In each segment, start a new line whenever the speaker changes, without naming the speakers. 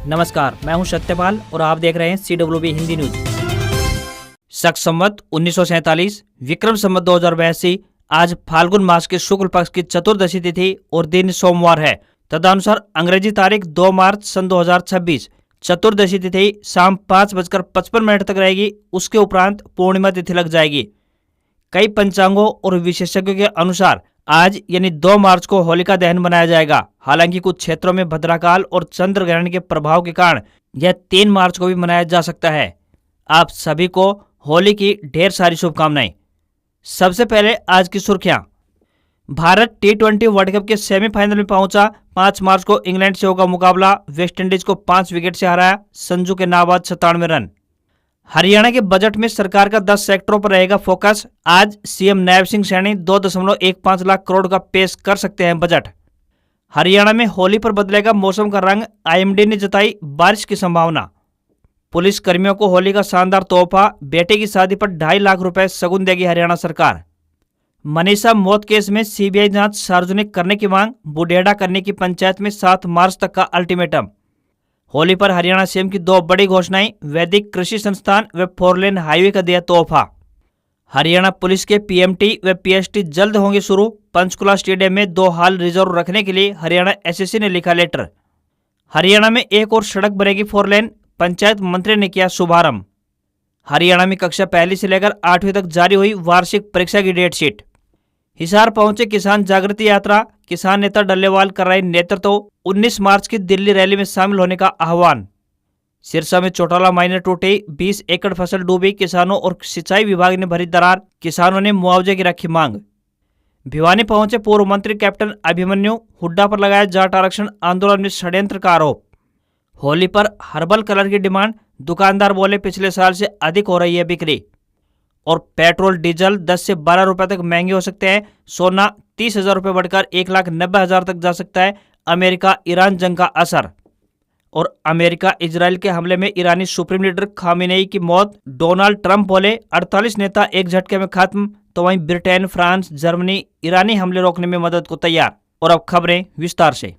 नमस्कार, मैं हूं सत्यपाल और आप देख रहे हैं CWB हिंदी न्यूज। शक संवत 1947 विक्रम संवत 2082 आज फाल्गुन मास के शुक्ल पक्ष की चतुर्दशी तिथि और दिन सोमवार है। तदनुसार अंग्रेजी तारीख 2 मार्च सन 2026 चतुर्दशी तिथि शाम 5:55 तक रहेगी। उसके उपरांत पूर्णिमा तिथि लग जाएगी। कई पंचांगों और विशेषज्ञों के अनुसार आज यानी 2 मार्च को होलिका दहन मनाया जाएगा। हालांकि कुछ क्षेत्रों में भद्राकाल और चंद्र ग्रहण के प्रभाव के कारण यह 3 मार्च को भी मनाया जा सकता है। आप सभी को होली की ढेर सारी शुभकामनाएं। सबसे पहले आज की सुर्खियां। भारत T20 वर्ल्ड कप के सेमीफाइनल में पहुंचा। 5 मार्च को इंग्लैंड से होगा मुकाबला। वेस्टइंडीज को 5 विकेट से हराया। संजू के नाबाद 97 रन। हरियाणा के बजट में सरकार का 10 सेक्टरों पर रहेगा फोकस। आज सीएम नैब सिंह सैनी 2.15 लाख करोड़ का पेश कर सकते हैं बजट। हरियाणा में होली पर बदलेगा मौसम का रंग। IMD ने जताई बारिश की संभावना। पुलिस कर्मियों को होली का शानदार तोहफा। बेटे की शादी पर 2.5 लाख रुपए शगुन देगी हरियाणा सरकार। मनीषा मौत केस में CBI जांच सार्वजनिक करने की मांग। बुढेड़ा करने की पंचायत में 7 मार्च तक का अल्टीमेटम। होली पर हरियाणा सीएम की 2 बड़ी घोषणाएं। वैदिक कृषि संस्थान व 4 लेन हाईवे का दिया तोहफा। हरियाणा पुलिस के PMT व PST जल्द होंगे शुरू। पंचकुला स्टेडियम में 2 हॉल रिजर्व रखने के लिए हरियाणा SSC ने लिखा लेटर। हरियाणा में एक और सड़क बनेगी 4 लेन। पंचायत मंत्री ने किया शुभारंभ। हरियाणा में कक्षा 1 से लेकर 8वीं तक जारी हुई वार्षिक परीक्षा की डेट शीट। हिसार पहुंचे किसान जागृति यात्रा। किसान नेता डल्लेवाल कर रहे नेतृत्व। 19 मार्च की दिल्ली रैली में शामिल होने का आह्वान। सिरसा में चौटाला माइनर टूटे। 20 एकड़ फसल डूबी। किसानों और सिंचाई विभाग ने भरी दरार। किसानों ने मुआवजे की रखी मांग। भिवानी पहुंचे पूर्व मंत्री कैप्टन अभिमन्यु। हुड्डा पर लगाया जाट आरक्षण आंदोलन में षड्यंत्र का आरोप। होली पर हर्बल कलर की डिमांड। दुकानदार बोले पिछले साल से अधिक हो रही है बिक्री। और पेट्रोल डीजल 10 से 12 रुपए तक महंगे हो सकते हैं। सोना 30,000 रुपये बढ़कर 1,90,000 तक जा सकता है। अमेरिका ईरान जंग का असर। और अमेरिका इजराइल के हमले में ईरानी सुप्रीम लीडर खामेनेई की मौत। डोनाल्ड ट्रंप बोले 48 नेता एक झटके में खत्म। तो वहीं ब्रिटेन, फ्रांस, जर्मनी ईरानी हमले रोकने में मदद को तैयार। और अब खबरें विस्तार से।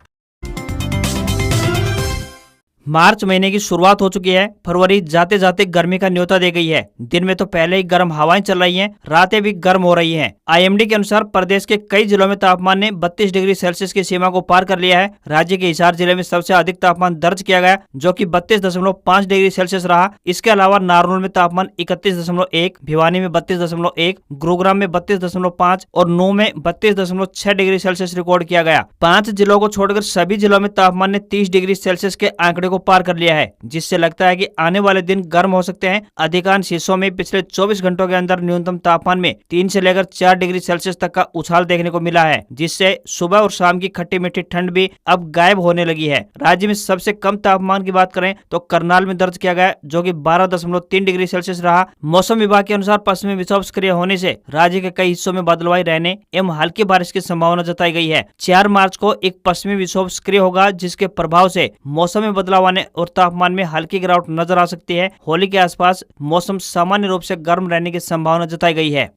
मार्च महीने की शुरुआत हो चुकी है। फरवरी जाते जाते गर्मी का न्योता दे गई है। दिन में तो पहले ही गर्म हवाएं चल रही हैं, रातें भी गर्म हो रही हैं। IMD के अनुसार प्रदेश के कई जिलों में तापमान ने 32 डिग्री सेल्सियस की सीमा को पार कर लिया है। राज्य के हिसार जिले में सबसे अधिक तापमान दर्ज किया गया, जो कि 32.5 डिग्री सेल्सियस रहा। इसके अलावा नारनौल में तापमान 31.1, भिवानी में 32.1, गुरुग्राम में 32.5 और नूंह में 32.6 डिग्री सेल्सियस रिकॉर्ड किया गया। 5 जिलों को छोड़कर सभी जिलों में तापमान ने 30 डिग्री सेल्सियस के आंकड़े को पार कर लिया है, जिससे लगता है कि आने वाले दिन गर्म हो सकते हैं। अधिकांश हिस्सों में पिछले 24 घंटों के अंदर न्यूनतम तापमान में 3 से लेकर 4 डिग्री सेल्सियस तक का उछाल देखने को मिला है, जिससे सुबह और शाम की खट्टी मीठी ठंड भी अब गायब होने लगी है। राज्य में सबसे कम तापमान की बात करें तो करनाल में दर्ज किया गया, जो कि 12.3 डिग्री सेल्सियस रहा। मौसम विभाग के अनुसार पश्चिमी विक्षोभ सक्रिय होने से राज्य के कई हिस्सों में बादलवाई रहने एवं हल्की बारिश की संभावना जताई गई है। 4 मार्च को एक पश्चिमी विक्षोभ सक्रिय होगा, जिसके प्रभाव से मौसम में बदलाव आने और तापमान में हल्की गिरावट नजर आ सकती है। होली के आसपास मौसम सामान्य रूप से गर्म रहने की संभावना जताई गई है।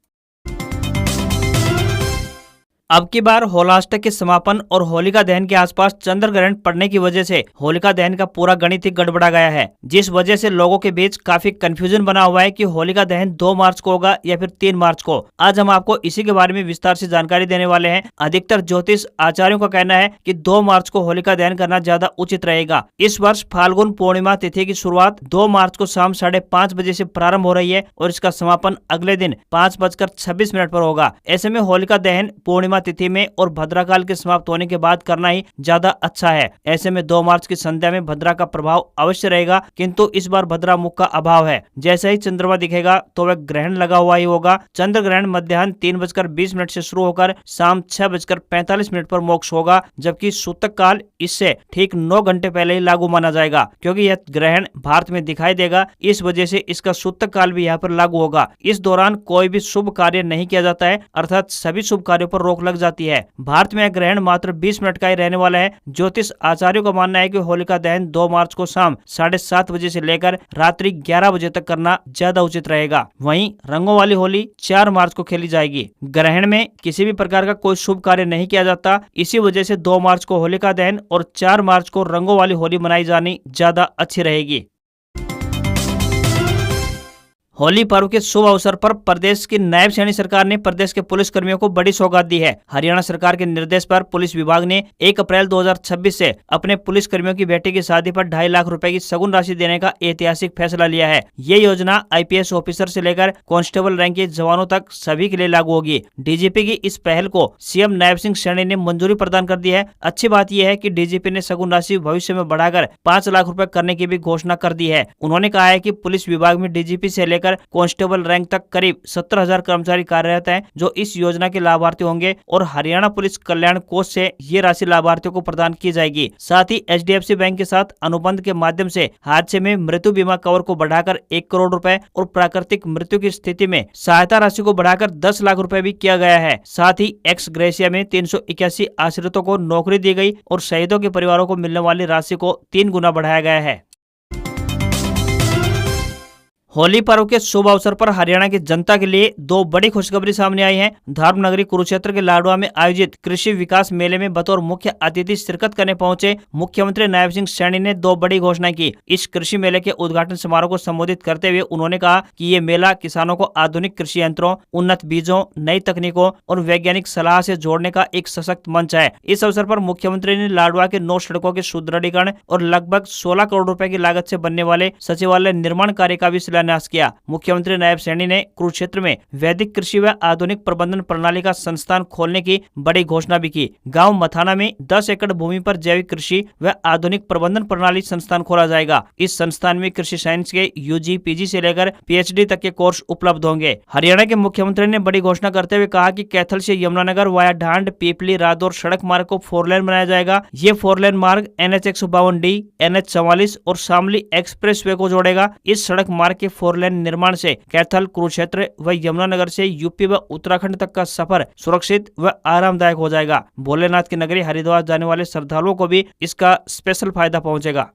अब की बार होलाष्टक के समापन और होलिका दहन के आसपास चंद्र ग्रहण पड़ने की वजह से होलिका दहन का पूरा गणित ही गड़बड़ा गया है, जिस वजह से लोगों के बीच काफी कंफ्यूजन बना हुआ है कि होलिका दहन 2 मार्च को होगा या फिर 3 मार्च को। आज हम आपको इसी के बारे में विस्तार से जानकारी देने वाले हैं। अधिकतर ज्योतिष आचार्यों का कहना है कि 2 मार्च को होलिका दहन करना ज्यादा उचित रहेगा। इस वर्ष फाल्गुन पूर्णिमा तिथि की शुरुआत 2 मार्च को शाम 5:30 बजे से प्रारंभ हो रही है और इसका समापन अगले दिन 5:26 पर होगा। ऐसे में होलिका दहन पूर्णिमा तिथि में और भद्राकाल के समाप्त होने के बाद करना ही ज्यादा अच्छा है। ऐसे में 2 मार्च की संध्या में भद्रा का प्रभाव अवश्य रहेगा, किंतु इस बार भद्रा मुख का अभाव है। जैसे ही चंद्रमा दिखेगा तो वह ग्रहण लगा हुआ ही होगा। चंद्र ग्रहण मध्याह्न 3:20 से शुरू होकर शाम 6:45 पर मोक्ष होगा, जबकि सूतक काल इससे ठीक 9 घंटे पहले ही लागू माना जाएगा, क्योंकि यह ग्रहण भारत में दिखाई देगा। इस वजह से इसका सूतक काल भी यहाँ पर लागू होगा। इस दौरान कोई भी शुभ कार्य नहीं किया जाता है, अर्थात सभी शुभ कार्यों पर रोक लग जाती है। भारत में यह ग्रहण मात्र 20 मिनट का ही रहने वाला है। ज्योतिष आचार्यों का मानना है कि होलिका दहन 2 मार्च को शाम 7:30 बजे से लेकर रात्रि 11 बजे तक करना ज्यादा उचित रहेगा। वहीं रंगों वाली होली 4 मार्च को खेली जाएगी। ग्रहण में किसी भी प्रकार का कोई शुभ कार्य नहीं किया जाता। इसी वजह से 2 मार्च को होलिका दहन और 4 मार्च को रंगों वाली होली मनाई जानी ज्यादा अच्छी रहेगी। होली पर्व के शुभ अवसर पर प्रदेश की नायब सैनी सरकार ने प्रदेश के पुलिस कर्मियों को बड़ी सौगात दी है। हरियाणा सरकार के निर्देश पर पुलिस विभाग ने 1 अप्रैल 2026 से अपने पुलिस कर्मियों की बेटी की शादी पर 2.5 लाख रुपए की सगुन राशि देने का ऐतिहासिक फैसला लिया है। ये योजना IPS ऑफिसर से लेकर कांस्टेबल रैंक के जवानों तक सभी के लिए लागू होगी। DGP की इस पहल को CM नायब सिंह सैनी ने मंजूरी प्रदान कर दी है। अच्छी बात यह है कि DGP ने सगुन राशि भविष्य में बढ़ाकर 5 लाख रुपए करने की भी घोषणा कर दी है। उन्होंने कहा है कि पुलिस विभाग में DGP से लेकर कांस्टेबल रैंक तक करीब 17,000 कर्मचारी कार्यरत हैं, जो इस योजना के लाभार्थी होंगे और हरियाणा पुलिस कल्याण कोष से ये राशि लाभार्थियों को प्रदान की जाएगी। साथ ही HDFC बैंक के साथ अनुबंध के माध्यम से हादसे में मृत्यु बीमा कवर को बढ़ाकर 1 करोड़ रुपए और प्राकृतिक मृत्यु की स्थिति में सहायता राशि को बढ़ाकर 10 लाख रुपए भी किया गया है। साथ ही एक्स ग्रेशिया में 381 आश्रितों को नौकरी दी गई और शहीदों के परिवारों को मिलने वाली राशि को 3 गुना बढ़ाया गया है। होली पर्व के शुभ अवसर पर हरियाणा की जनता के लिए 2 बड़ी खुशखबरी सामने आई है। धर्मनगरी कुरुक्षेत्र के लाडवा में आयोजित कृषि विकास मेले में बतौर मुख्य अतिथि शिरकत करने पहुंचे मुख्यमंत्री नायब सिंह सैनी ने 2 बड़ी घोषणाएं की। इस कृषि मेले के उद्घाटन समारोह को संबोधित करते हुए उन्होंने कहा कि ये मेला किसानों को आधुनिक कृषि यंत्रों, उन्नत बीजों, नई तकनीकों और वैज्ञानिक सलाह से जोड़ने का एक सशक्त मंच है। इस अवसर पर मुख्यमंत्री ने लाडवा के 9 सड़कों के सुदृढ़ीकरण और लगभग 16 करोड़ रुपए की लागत से बनने वाले सचिवालय निर्माण कार्य का भी शिलान्यास किया। मुख्यमंत्री नायब सैनी ने कुरुक्षेत्र में वैदिक कृषि व आधुनिक प्रबंधन प्रणाली का संस्थान खोलने की बड़ी घोषणा भी की। गांव मथाना में 10 एकड़ भूमि पर जैविक कृषि व आधुनिक प्रबंधन प्रणाली संस्थान खोला जाएगा। इस संस्थान में कृषि साइंस के UG, PG से लेकर PhD तक के कोर्स उपलब्ध होंगे। हरियाणा के मुख्यमंत्री ने बड़ी घोषणा करते हुए कहा कि कैथल से यमुनानगर वाया ढांड, पीपली, रादौर सड़क मार्ग को 4 लेन बनाया जाएगा। ये 4 लेन मार्ग NH 152D, NH 44 और शामली एक्सप्रेस वे को जोड़ेगा। इस सड़क मार्ग के 4 लेन निर्माण से कैथल, कुरुक्षेत्र व यमुनानगर से UP व उत्तराखंड तक का सफर सुरक्षित व आरामदायक हो जाएगा। भोलेनाथ की नगरी हरिद्वार जाने वाले श्रद्धालुओं को भी इसका स्पेशल फायदा पहुंचेगा।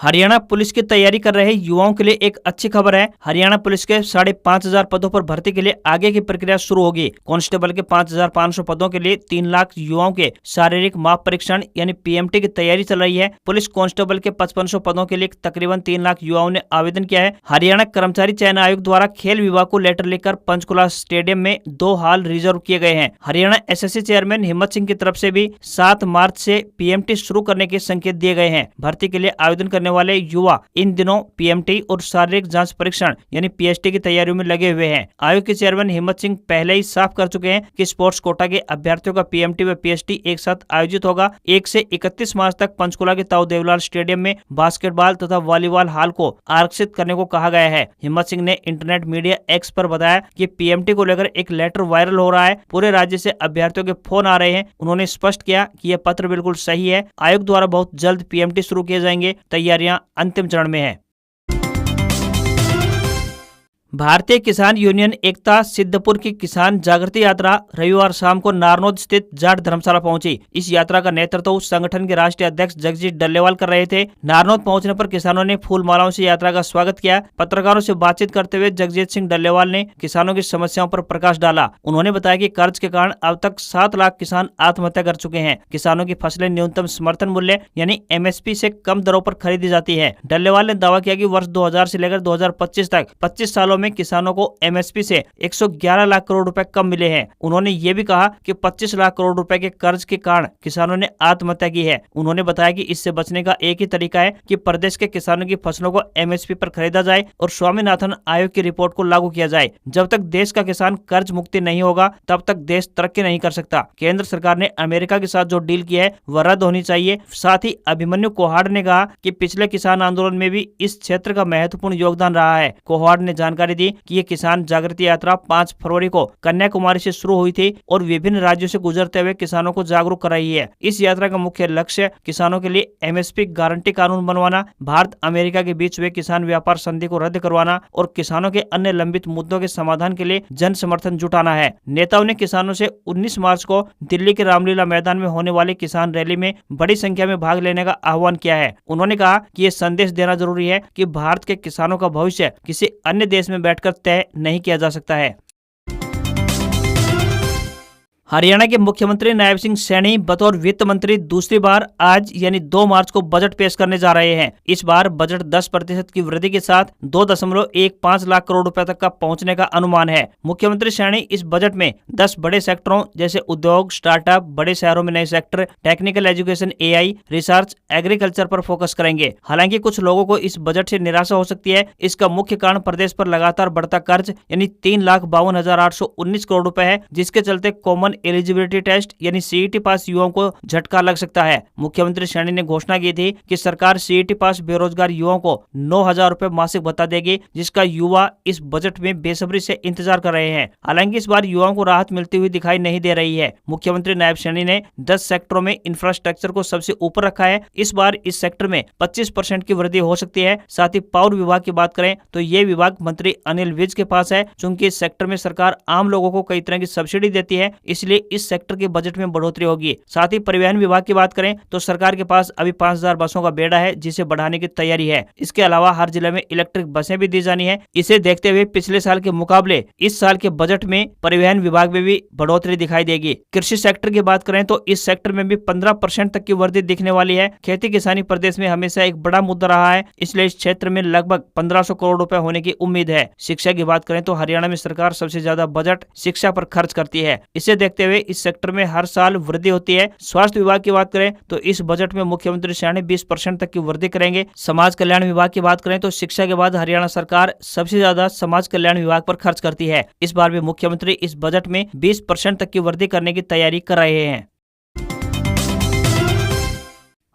हरियाणा पुलिस की तैयारी कर रहे युवाओं के लिए एक अच्छी खबर है। हरियाणा पुलिस के 5,500 पदों पर भर्ती के लिए आगे की प्रक्रिया शुरू होगी। कांस्टेबल के 5,500 पदों के लिए 3 लाख युवाओं के शारीरिक माप परीक्षण यानी PMT की तैयारी चल रही है। पुलिस कांस्टेबल के 5,500 पदों के लिए तकरीबन 3 लाख युवाओं ने आवेदन किया है। हरियाणा कर्मचारी चयन आयोग द्वारा खेल विभाग को लेटर लिखकर पंचकुला स्टेडियम में 2 हॉल रिजर्व किए गए हैं। हरियाणा SSC चेयरमैन हिम्मत सिंह की तरफ से भी 7 मार्च से PMT शुरू करने के संकेत दिए गए हैं। भर्ती के लिए आवेदन करने वाले युवा इन दिनों PMT और शारीरिक जांच परीक्षण यानी PST की तैयारियों में लगे हुए हैं। आयोग के चेयरमैन हिम्मत सिंह पहले ही साफ कर चुके हैं कि स्पोर्ट्स कोटा के अभ्यर्थियों का PMT व PST एक साथ आयोजित होगा। 1 से 31 मार्च तक पंचकुला के ताऊ देवलाल स्टेडियम में बास्केटबॉल तथा वॉलीबॉल हॉल को आरक्षित करने को कहा गया है। हिम्मत सिंह ने इंटरनेट मीडिया X पर बताया कि PMT को लेकर एक लेटर वायरल हो रहा है। पूरे राज्य से अभ्यर्थियों के फोन आ रहे हैं। उन्होंने स्पष्ट किया कि यह पत्र बिल्कुल सही है। आयोग द्वारा बहुत जल्द PMT शुरू किए जाएंगे। तैयारियां अंतिम चरण में है। भारतीय किसान यूनियन एकता सिद्धपुर की किसान जागृति यात्रा रविवार शाम को नारनौद स्थित जाट धर्मशाला पहुंची। इस यात्रा का नेतृत्व संगठन के राष्ट्रीय अध्यक्ष जगजीत डल्लेवाल कर रहे थे। नारनौद पहुंचने पर किसानों ने फूल मालाओं से यात्रा का स्वागत किया। पत्रकारों से बातचीत करते हुए जगजीत सिंह डल्लेवाल ने किसानों की समस्याओं पर प्रकाश डाला। उन्होंने बताया कि कर्ज के कारण अब तक 7 लाख किसान आत्महत्या कर चुके हैं। किसानों की फसलें न्यूनतम समर्थन मूल्य यानी MSP से कम दरों पर खरीदी जाती है। डल्लेवाल ने दावा किया कि वर्ष 2000 से लेकर 2025 तक 25 सालों में किसानों को MSP से 111 लाख करोड़ रुपए कम मिले हैं। उन्होंने ये भी कहा कि 25 लाख करोड़ रुपए के कर्ज के कारण किसानों ने आत्महत्या की है। उन्होंने बताया कि इससे बचने का एक ही तरीका है कि प्रदेश के किसानों की फसलों को MSP पर खरीदा जाए और स्वामीनाथन आयोग की रिपोर्ट को लागू किया जाए। जब तक देश का किसान कर्ज मुक्ति नहीं होगा तब तक देश तरक्की नहीं कर सकता। केंद्र सरकार ने अमेरिका के साथ जो डील की है वह रद्द होनी चाहिए। साथ ही अभिमन्यु कोहाड़ ने कहा कि पिछले किसान आंदोलन में भी इस क्षेत्र का महत्वपूर्ण योगदान रहा है। कोहाड़ ने जानकारी जानकारी दी कि ये किसान जागृति यात्रा 5 फरवरी को कन्याकुमारी से शुरू हुई थी और विभिन्न राज्यों से गुजरते हुए किसानों को जागरूक कर रही है। इस यात्रा का मुख्य लक्ष्य किसानों के लिए एमएसपी गारंटी कानून बनवाना, भारत अमेरिका के बीच हुए किसान व्यापार संधि को रद्द करवाना और किसानों के अन्य लंबित मुद्दों के समाधान के लिए जन समर्थन जुटाना है। नेताओं ने किसानों से 19 मार्च को दिल्ली के रामलीला मैदान में होने वाली किसान रैली में बड़ी संख्या में भाग लेने का आह्वान किया है। उन्होंने कहा कि ये संदेश देना जरूरी है कि भारत के किसानों का भविष्य किसी अन्य देश में बैठकर तय नहीं किया जा सकता है। हरियाणा के मुख्यमंत्री नायब सिंह सैनी बतौर वित्त मंत्री दूसरी बार आज यानी 2 मार्च को बजट पेश करने जा रहे हैं। इस बार बजट 10% की वृद्धि के साथ 2.15 लाख करोड़ रुपए तक का पहुंचने का अनुमान है। मुख्यमंत्री सैनी इस बजट में 10 बड़े सेक्टरों जैसे उद्योग, स्टार्टअप, बड़े शहरों में नए sector, technical education, AI, research, agriculture पर फोकस करेंगे। हालांकि कुछ लोगों को इस बजट से निराशा हो सकती है। इसका मुख्य कारण प्रदेश पर लगातार बढ़ता कर्ज यानी 3,52,819 करोड़ रुपए है, जिसके चलते कॉमन एलिजिबिलिटी टेस्ट यानी CET पास युवाओं को झटका लग सकता है। मुख्यमंत्री सैनी ने घोषणा की थी कि सरकार CET पास बेरोजगार युवाओं को 9,000 रुपए मासिक भत्ता देगी, जिसका युवा इस बजट में बेसब्री से इंतजार कर रहे हैं। हालांकि इस बार युवाओं को राहत मिलती हुई दिखाई नहीं दे रही है। मुख्यमंत्री नायब सैनी ने 10 सेक्टरों में इंफ्रास्ट्रक्चर को सबसे ऊपर रखा है। इस बार इस सेक्टर में 25% की वृद्धि हो सकती है। साथ ही पावर विभाग की बात करें तो ये विभाग मंत्री अनिल विज के पास है। चूंकि इस सेक्टर में सरकार आम लोगों को कई तरह की सब्सिडी देती है, इसलिए इस सेक्टर के बजट में बढ़ोतरी होगी। साथ ही परिवहन विभाग की बात करें तो सरकार के पास अभी 5,000 बसों का बेड़ा है, जिसे बढ़ाने की तैयारी है। इसके अलावा हर जिले में इलेक्ट्रिक बसें भी दी जानी है। इसे देखते हुए पिछले साल के मुकाबले इस साल के बजट में परिवहन विभाग में भी बढ़ोतरी दिखाई देगी। कृषि सेक्टर की बात करें तो इस सेक्टर में भी 15% तक की वृद्धि दिखने वाली है। खेती किसानी प्रदेश में हमेशा एक बड़ा मुद्दा रहा है, इसलिए इस क्षेत्र में लगभग 1,500 करोड़ रुपए होने की उम्मीद है। शिक्षा की बात करें तो हरियाणा में सरकार सबसे ज्यादा बजट शिक्षा पर खर्च करती है। इसे देखते हुए इस सेक्टर में हर साल वृद्धि होती है। स्वास्थ्य विभाग की बात करें तो इस बजट में मुख्यमंत्री सैनी 20% तक की वृद्धि करेंगे। समाज कल्याण विभाग की बात करें तो शिक्षा के बाद हरियाणा सरकार सबसे ज्यादा समाज कल्याण विभाग पर खर्च करती है। इस बार भी मुख्यमंत्री इस बजट में 20% तक की वृद्धि करने की तैयारी कर रहे हैं।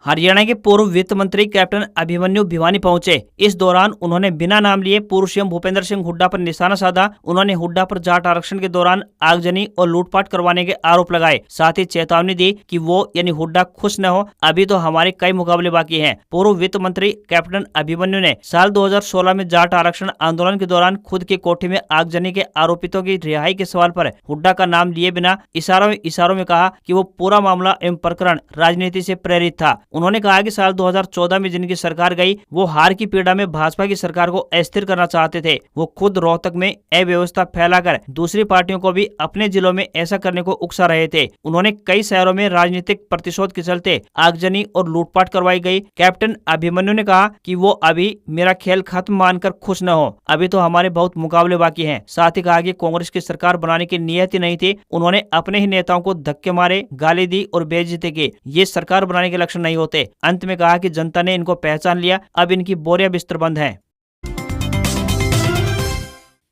हरियाणा के पूर्व वित्त मंत्री कैप्टन अभिमन्यु भिवानी पहुंचे। इस दौरान उन्होंने बिना नाम लिए पूर्व सीएम भूपेंद्र सिंह हुड्डा पर निशाना साधा। उन्होंने हुड्डा पर जाट आरक्षण के दौरान आगजनी और लूटपाट करवाने के आरोप लगाए। साथ ही चेतावनी दी कि वो यानी हुड्डा खुश न हो, अभी तो हमारे कई मुकाबले बाकी हैं। पूर्व वित्त मंत्री कैप्टन अभिमन्यु ने साल 2016 में जाट आरक्षण आंदोलन के दौरान खुद की कोठी में आगजनी के आरोपितों की रिहाई के सवाल पर हुड्डा का नाम लिए बिना इशारों में कहा कि वो पूरा मामला एवं प्रकरण राजनीति से प्रेरित था। उन्होंने कहा कि साल 2014 में जिनकी सरकार गई वो हार की पीड़ा में भाजपा की सरकार को अस्थिर करना चाहते थे। वो खुद रोहतक में अव्यवस्था फैलाकर दूसरी पार्टियों को भी अपने जिलों में ऐसा करने को उकसा रहे थे। उन्होंने कई शहरों में राजनीतिक प्रतिशोध के चलते आगजनी और लूटपाट करवाई गई। कैप्टन अभिमन्यु ने कहा कि वो अभी मेरा खेल खत्म मानकर खुश न हो, अभी तो हमारे बहुत मुकाबले बाकी हैं। साथ ही कहा कि कांग्रेस की सरकार बनाने की नियत ही नहीं थी। उन्होंने अपने ही नेताओं को धक्के मारे, गाली दी और बेइज्जती की। ये सरकार बनाने के लक्षण नहीं होते। अंत में कहा कि जनता ने इनको पहचान लिया, अब इनकी बोरियां बिस्तर बंद हैं।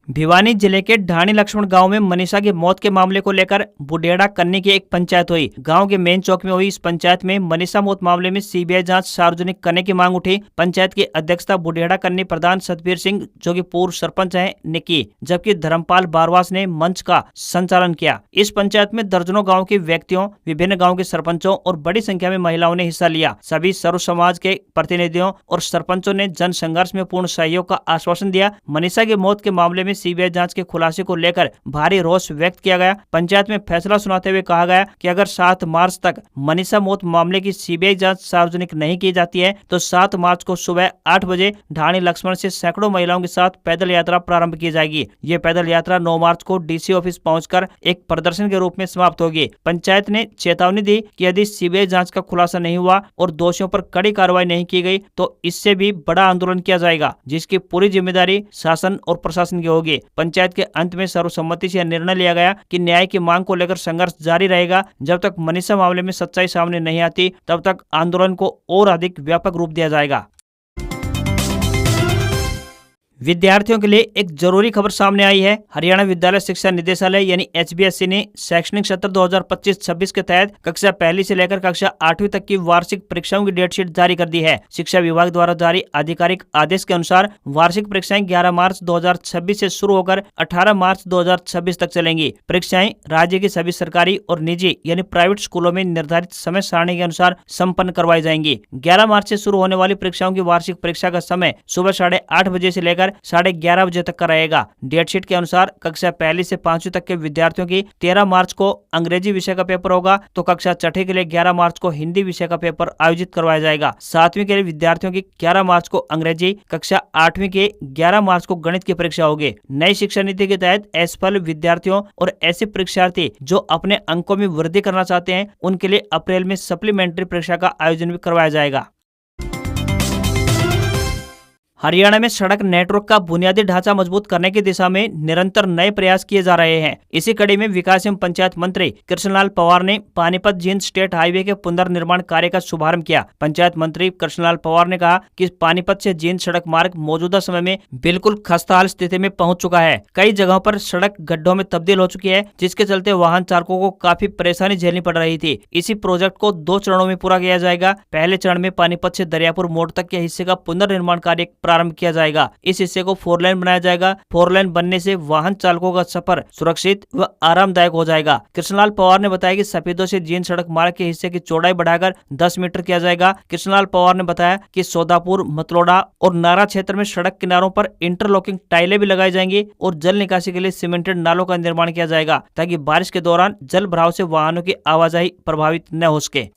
भिवानी जिले के ढाणी लक्ष्मण गांव में मनीषा की मौत के मामले को लेकर बुडेड़ा कन्नी की एक पंचायत हुई। गांव के मेन चौक में हुई इस पंचायत में मनीषा मौत मामले में CBI जांच सार्वजनिक करने की मांग उठी। पंचायत की अध्यक्षता बुडेड़ा कन्नी प्रधान सतबीर सिंह, जो कि पूर्व सरपंच हैं, ने की, जबकि धर्मपाल बारवास ने मंच का संचालन किया। इस पंचायत में दर्जनों गाँव के व्यक्तियों, विभिन्न गाँव के सरपंचों और बड़ी संख्या में महिलाओं ने हिस्सा लिया। सभी सर्व समाज के प्रतिनिधियों और सरपंचों ने जन संघर्ष में पूर्ण सहयोग का आश्वासन दिया। मनीषा की मौत के मामले में CBI जांच के खुलासे को लेकर भारी रोष व्यक्त किया गया। पंचायत में फैसला सुनाते हुए कहा गया कि अगर 7 मार्च तक मनीषा मौत मामले की CBI जांच सार्वजनिक नहीं की जाती है तो 7 मार्च को सुबह 8 बजे ढाणी लक्ष्मण से सैकड़ों महिलाओं के साथ पैदल यात्रा प्रारंभ की जाएगी। ये पैदल यात्रा 9 मार्च को DC ऑफिस पहुंचकर एक प्रदर्शन के रूप में समाप्त होगी। पंचायत ने चेतावनी दी कि यदि CBI जांच का खुलासा नहीं हुआ और दोषियों पर कड़ी कार्रवाई नहीं की गई तो इससे भी बड़ा आंदोलन किया जाएगा, जिसकी पूरी जिम्मेदारी शासन और प्रशासन की होगी। पंचायत के अंत में सर्वसम्मति से निर्णय लिया गया कि न्याय की मांग को लेकर संघर्ष जारी रहेगा। जब तक मनीषा मामले में सच्चाई सामने नहीं आती तब तक आंदोलन को और अधिक व्यापक रूप दिया जाएगा। विद्यार्थियों के लिए एक जरूरी खबर सामने आई है। हरियाणा विद्यालय शिक्षा निदेशालय यानी HBSC ने शैक्षणिक सत्र 2025-26 के तहत कक्षा पहली से लेकर कक्षा 8वीं तक की वार्षिक परीक्षाओं की डेट शीट जारी कर दी है। शिक्षा विभाग द्वारा जारी आधिकारिक आदेश के अनुसार वार्षिक परीक्षाएं 11 मार्च 2026 से शुरू होकर 18 मार्च 2026 तक चलेंगी। परीक्षाएं राज्य की सभी सरकारी और निजी यानी प्राइवेट स्कूलों में निर्धारित समय सारणी के अनुसार संपन्न करवाई जाएंगी। 11 मार्च से शुरू होने वाली परीक्षाओं की वार्षिक परीक्षा का समय सुबह 8:30 बजे से लेकर 11:30 बजे तक का रहेगा। डेट शीट के अनुसार कक्षा पहली से 5वीं तक के विद्यार्थियों की 13 मार्च को अंग्रेजी विषय का पेपर होगा, तो कक्षा छठी के लिए 11 मार्च को हिंदी विषय का पेपर आयोजित करवाया जाएगा। 7वीं के लिए विद्यार्थियों की 11 मार्च को अंग्रेजी, कक्षा 8वीं के 11 मार्च को गणित की परीक्षा होगी। नई शिक्षा नीति के तहत असफल विद्यार्थियों और ऐसे परीक्षार्थी जो अपने अंकों में वृद्धि करना चाहते हैं, उनके लिए अप्रैल में सप्लीमेंट्री परीक्षा का आयोजन भी करवाया जाएगा। हरियाणा में सड़क नेटवर्क का बुनियादी ढांचा मजबूत करने की दिशा में निरंतर नए प्रयास किए जा रहे हैं। इसी कड़ी में विकास एवं पंचायत मंत्री कृष्णलाल पंवार ने पानीपत जींद स्टेट हाईवे के पुनर्निर्माण कार्य का शुभारंभ किया। पंचायत मंत्री कृष्णलाल पंवार ने कहा कि पानीपत से जींद सड़क मार्ग मौजूदा समय में बिल्कुल खस्ताहाल स्थिति में पहुंच चुका है। कई जगहों पर सड़क गड्ढों में तब्दील हो चुकी है, जिसके चलते वाहन चालकों को काफी परेशानी झेलनी पड़ रही थी। इसी प्रोजेक्ट को 2 चरणों में पूरा किया जाएगा। पहले चरण में पानीपत से दरियापुर मोड़ तक के हिस्से का पुनर्निर्माण कार्य प्रारंभ किया जाएगा। इस हिस्से को 4 लेन बनाया जाएगा। 4 लेन बनने से वाहन चालकों का सफर सुरक्षित व आरामदायक हो जाएगा। कृष्णलाल पंवार ने बताया कि सफेदों से जींद सड़क मार्ग के हिस्से की चौड़ाई बढ़ाकर 10 मीटर किया जाएगा। कृष्णलाल पंवार ने बताया कि सौदापुर, मतलोडा और नारा क्षेत्र में सड़क किनारों पर इंटरलॉकिंग टाइलें भी लगाई जाएंगी और जल निकासी के लिए सीमेंटेड नालों का निर्माण किया जाएगा, ताकि बारिश के दौरान जल भराव से वाहनों की आवाजाही प्रभावित न हो सके।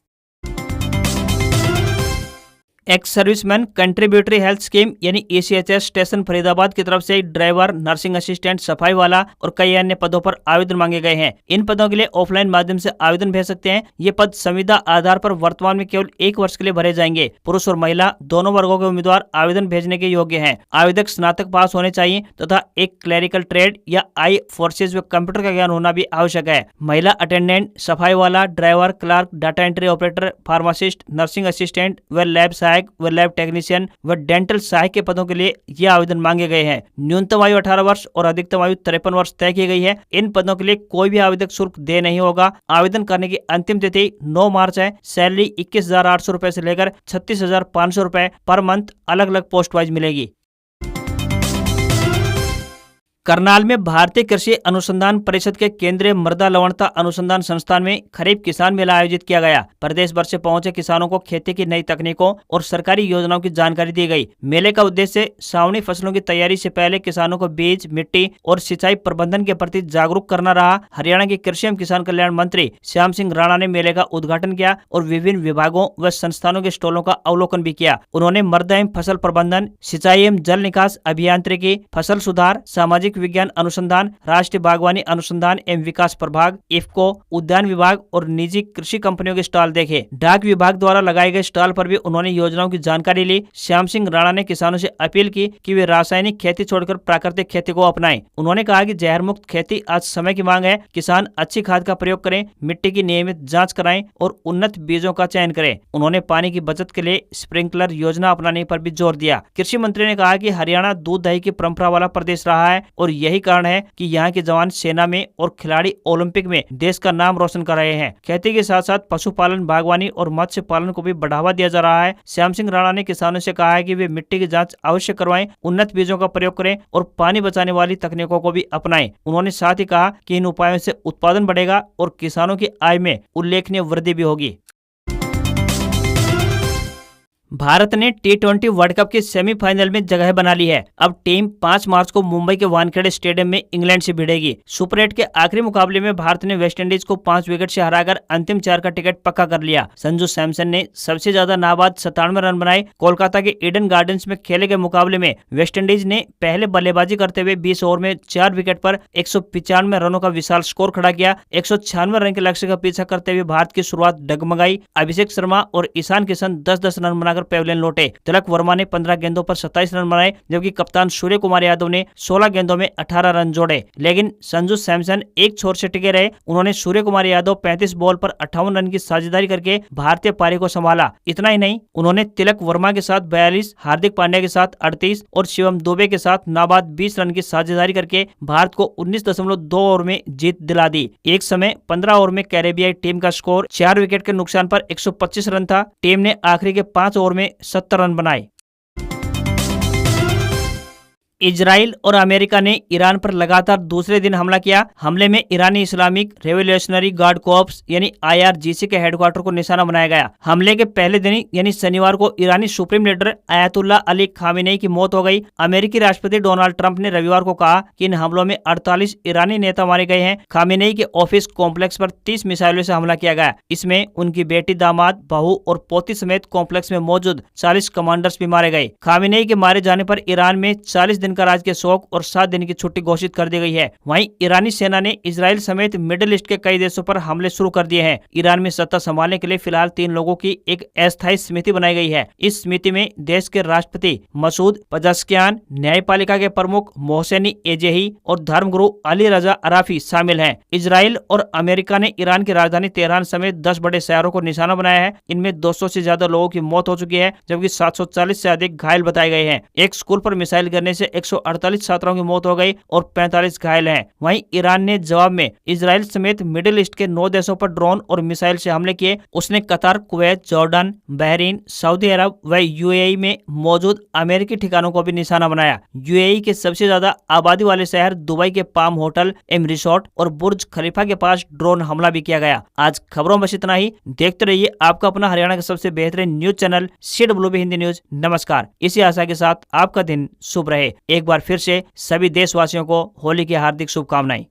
Ex serviceman contributory health scheme यानी ECHS स्टेशन फरीदाबाद की तरफ से ड्राइवर, नर्सिंग असिस्टेंट, सफाई वाला और कई अन्य पदों पर आवेदन मांगे गए हैं। इन पदों के लिए ऑफलाइन माध्यम से आवेदन भेज सकते हैं। ये पद संविदा आधार पर वर्तमान में केवल 1 वर्ष के लिए भरे जाएंगे। पुरुष और महिला दोनों वर्गों के उम्मीदवार आवेदन भेजने के योग्य हैं। आवेदक स्नातक पास होने चाहिए तथा एक क्लरिकल ट्रेड या आई फोर्सेज व कंप्यूटर का ज्ञान होना भी आवश्यक है। महिला अटेंडेंट, सफाई वाला, driver, clerk, data entry operator, pharmacist, nursing assistant व लैब सहायक व लैब टेक्नीशियन व डेंटल सहायक के पदों के लिए ये आवेदन मांगे गए हैं। न्यूनतम आयु 18 वर्ष और अधिकतम आयु 53 वर्ष तय की गई है। इन पदों के लिए कोई भी आवेदक शुल्क दे नहीं होगा। आवेदन करने की अंतिम तिथि 9 मार्च है। सैलरी 21,800 रुपए से लेकर 36,500 रुपए पर मंथ अलग अलग पोस्ट वाइज मिलेगी। करनाल में भारतीय कृषि अनुसंधान परिषद के केंद्रीय मृदा लवणता अनुसंधान संस्थान में खरीफ किसान मेला आयोजित किया गया। प्रदेश भर से पहुंचे किसानों को खेती की नई तकनीकों और सरकारी योजनाओं की जानकारी दी गई। मेले का उद्देश्य सावनी फसलों की तैयारी से पहले किसानों को बीज, मिट्टी और सिंचाई प्रबंधन के प्रति जागरूक करना रहा। हरियाणा के कृषि एवं किसान कल्याण मंत्री श्याम सिंह राणा ने मेले का उद्घाटन किया और विभिन्न विभागों व संस्थानों के स्टॉलों का अवलोकन भी किया। उन्होंने मृदा एवं फसल प्रबंधन, सिंचाई एवं जल निकास अभियांत्रिकी, फसल सुधार, सामाजिक विज्ञान अनुसंधान, राष्ट्रीय बागवानी अनुसंधान एवं विकास प्रभाग, इफको, उद्यान विभाग और निजी कृषि कंपनियों के स्टॉल देखे। डाक विभाग द्वारा लगाए गए स्टॉल पर भी उन्होंने योजनाओं की जानकारी ली। श्याम सिंह राणा ने किसानों से अपील की कि वे रासायनिक खेती छोड़कर प्राकृतिक खेती को अपनाएं। उन्होंने कहा कि जहर मुक्त खेती आज समय की मांग है। किसान अच्छी खाद का प्रयोग करें, मिट्टी की नियमित जाँच कराएं और उन्नत बीजों का चयन करें। उन्होंने पानी की बचत के लिए स्प्रिंकलर योजना अपनाने पर भी जोर दिया। कृषि मंत्री ने कहा कि हरियाणा दूध दही की परंपरा वाला प्रदेश रहा है और यही कारण है कि यहाँ के जवान सेना में और खिलाड़ी ओलंपिक में देश का नाम रोशन कर रहे हैं। खेती के साथ साथ पशुपालन, बागवानी और मत्स्य पालन को भी बढ़ावा दिया जा रहा है। श्याम सिंह राणा ने किसानों से कहा है कि वे मिट्टी की जांच अवश्य करवाएं, उन्नत बीजों का प्रयोग करें और पानी बचाने वाली तकनीकों को भी अपनाएं। उन्होंने साथ ही कहा कि इन उपायों से उत्पादन बढ़ेगा और किसानों की आय में उल्लेखनीय वृद्धि भी होगी। भारत ने T20 वर्ल्ड कप के सेमीफाइनल में जगह बना ली है। अब टीम 5 मार्च को मुंबई के वानखेड़े स्टेडियम में इंग्लैंड से भिड़ेगी। सुपर 8 के आखिरी मुकाबले में भारत ने वेस्टइंडीज को 5 विकेट से हराकर अंतिम 4 का टिकट पक्का कर लिया। संजू सैमसन ने सबसे ज्यादा नाबाद 97 रन बनाए। कोलकाता के ईडन गार्डन्स में खेले गए मुकाबले में वेस्टइंडीज ने पहले बल्लेबाजी करते हुए 20 ओवर में 4 विकेट पर 195 रनों का विशाल स्कोर खड़ा किया। 196 रन के लक्ष्य का पीछा करते हुए भारत की शुरुआत डगमगाई। अभिषेक शर्मा और ईशान किशन 10-10 रन बनाकर बनाकर पेविलियन लौटे। तिलक वर्मा ने 15 गेंदों पर 27 रन बनाए, जबकि कप्तान सूर्य कुमार यादव ने 16 गेंदों में 18 रन जोड़े। लेकिन संजू सैमसन एक छोर से टिके रहे। उन्होंने सूर्य कुमार यादव 35 बॉल पर 58 रन की साझेदारी करके भारतीय पारी को संभाला। इतना ही नहीं, उन्होंने तिलक वर्मा के साथ 42, हार्दिक पांड्या के साथ 38 और शिवम दुबे के साथ नाबाद 20 रन की साझेदारी करके भारत को 19.2 ओवर में जीत दिला दी। एक समय 15 ओवर में कैरेबियाई टीम का स्कोर 4 विकेट के नुकसान पर 125 रन था। टीम ने आखिरी के 5 ओवर में 70 रन बनाए। इजराइल और अमेरिका ने ईरान पर लगातार दूसरे दिन हमला किया। हमले में ईरानी इस्लामिक रेवोल्यूशनरी गार्ड कॉर्प्स यानी IRGC के हेडक्वार्टर को निशाना बनाया गया। हमले के पहले दिन यानी शनिवार को ईरानी supreme leader Ayatollah Ali Khamenei की मौत हो गई। अमेरिकी राष्ट्रपति डोनाल्ड ट्रंप ने रविवार को कहा कि इन हमलों में 48 ईरानी नेता मारे गए हैं। खामेनेई के ऑफिस कॉम्प्लेक्स पर 30 मिसाइलों से हमला किया गया। इसमें उनकी बेटी, दामाद, बहू और पोती समेत कॉम्प्लेक्स में मौजूद 40 कमांडर्स भी मारे गए। खामेनेई के मारे जाने पर ईरान में 40 दिन का राजकीय शोक और 7 दिन की छुट्टी घोषित कर दी गई है। वहीं ईरानी सेना ने इजराइल समेत मिडिल ईस्ट के कई देशों पर हमले शुरू कर दिए हैं। ईरान में सत्ता संभालने के लिए फिलहाल 3 लोगों की एक अस्थायी समिति बनाई गई है। इस समिति में देश के राष्ट्रपति मसूद पजस्कियान, न्यायपालिका के प्रमुख मोहसेनी एजेही और धर्मगुरु अली रजा अराफी शामिल हैं। इजराइल और अमेरिका ने ईरान की राजधानी तेहरान समेत 10 बड़े शहरों को निशाना बनाया है। इनमें 200 से ज्यादा लोगों की मौत हो चुकी है, जबकि 740 से अधिक घायल बताए गए हैं। एक स्कूल पर मिसाइल गिरने से 148 छात्रों की मौत हो गई और 45 घायल हैं। वहीं ईरान ने जवाब में इजराइल समेत मिडिल ईस्ट के 9 देशों पर ड्रोन और मिसाइल से हमले किए। उसने कतार, कुवैत, जॉर्डन, बहरीन, सऊदी अरब व UAE में मौजूद अमेरिकी ठिकानों को भी निशाना बनाया। UAE के सबसे ज्यादा आबादी वाले शहर दुबई के पाम होटल, एम रिसोर्ट और बुर्ज खलीफा के पास ड्रोन हमला भी किया गया। आज खबरों में बस इतना ही। देखते रहिए आपका अपना हरियाणा का सबसे बेहतरीन news channel CWB Hindi news. नमस्कार। इसी आशा के साथ आपका दिन शुभ रहे। एक बार फिर से सभी देशवासियों को होली की हार्दिक शुभकामनाएं।